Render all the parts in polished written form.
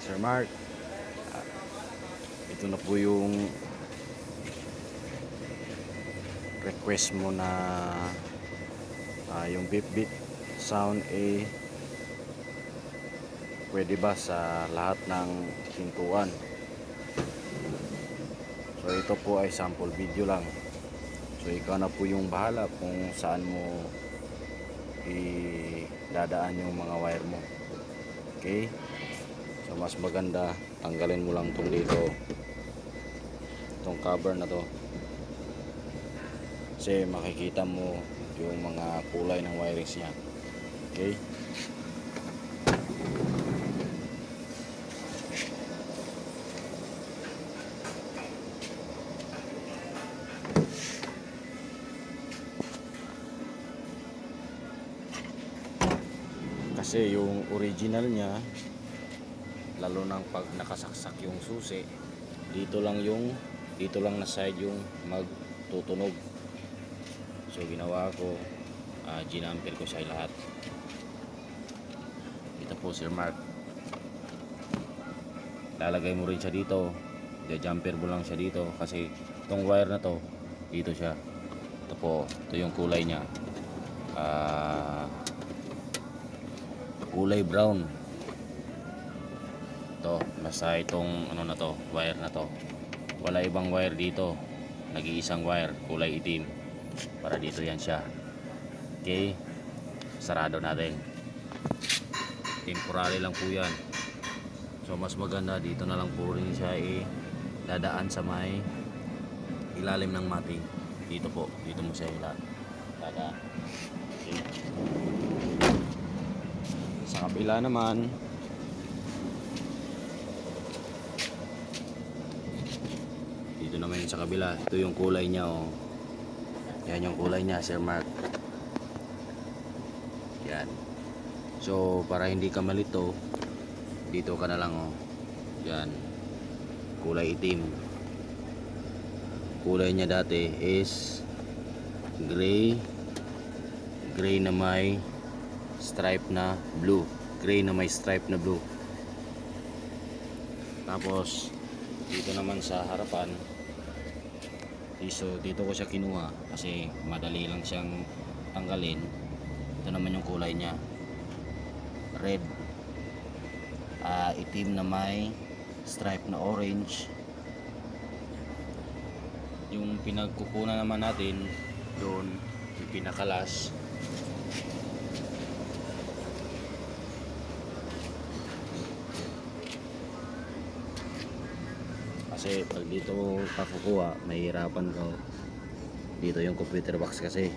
Sir Mark, ah, ito na po yung request mo na yung beep beep sound pwede ba sa lahat ng hintuan. So ito po ay sample video lang, so ikaw na po yung bahala kung saan mo idadaan yung mga wire mo. Okay, so mas maganda tanggalin mo lang itong dito, itong cover na to, kasi makikita mo yung mga kulay ng wirings niya. Okay, kasi yung original niya, lalo nang pag nakasaksak yung susi, dito lang na side yung magtutunog. So ginawa ko, ginamper ko siya lahat. Ito po Sir Mark, lalagay mo rin siya dito, jumper mo lang siya dito, kasi itong wire na to dito siya. Ito po, ito yung kulay niya, kulay brown. Ito, basta itong ano na to, wire na to, wala ibang wire dito, nag-iisang wire, kulay itim, para dito yan siya. Okay, sarado natin, temporary lang po yan. So mas maganda dito na lang po rin siya dadaan sa may ilalim ng mating. Dito po, dito mo siya dadaan. Okay. Sa kabila naman, dito naman yung sa kabila, ito yung kulay niya, oh. Yan yung kulay niya Sir Mark. Yan. So para hindi ka malito, dito ka na lang, oh. Yan, kulay itim. Kulay niya dati is gray na may stripe na blue. Gray na may stripe na blue. Tapos dito naman sa harapan, so dito ko siya kinuha kasi madali lang siyang tanggalin. Ito naman yung kulay niya, red, itim na may stripe na orange. Yung pinagkukunan naman natin doon, yung pinakalas, kasi pag dito ka kukuha, mahihirapan ko dito yung computer box kasi.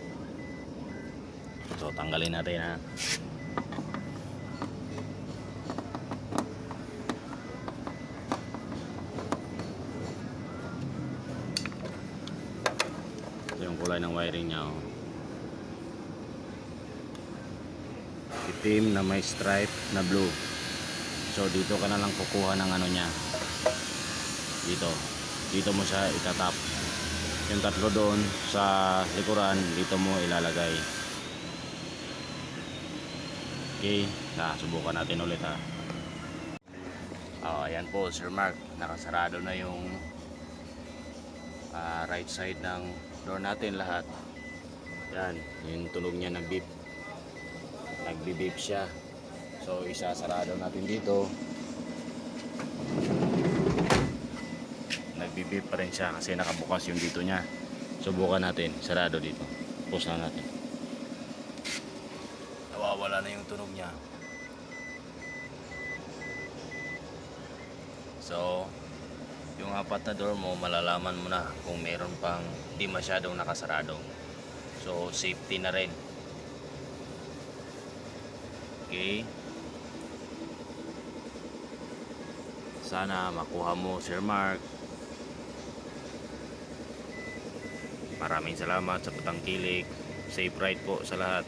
So tanggalin natin, ha. Ito yung kulay ng wiring nya, oh. Itim na may stripe na blue. So dito ka na lang kukuha ng ano nya, dito mo siya itatap. Yung tatlo doon sa likuran, dito mo ilalagay. Okay, subukan natin ulit, ha. Ayan po Sir Mark, nakasarado na yung right side ng door natin lahat. Yan, yung tunog niya ng beep, nagbi-beep siya. So isasarado natin dito, nagbi-beep pa rin siya kasi nakabukas yung dito niya. Subukan natin, sarado dito, pause na natin. Nawawala na yung tunog niya. So yung apat na door mo, malalaman mo na kung meron pang di masyadong nakasarado. So safety na rin. Okay, sana makuha mo Sir Mark. Maraming salamat sa patangkilik. Safe ride po sa lahat.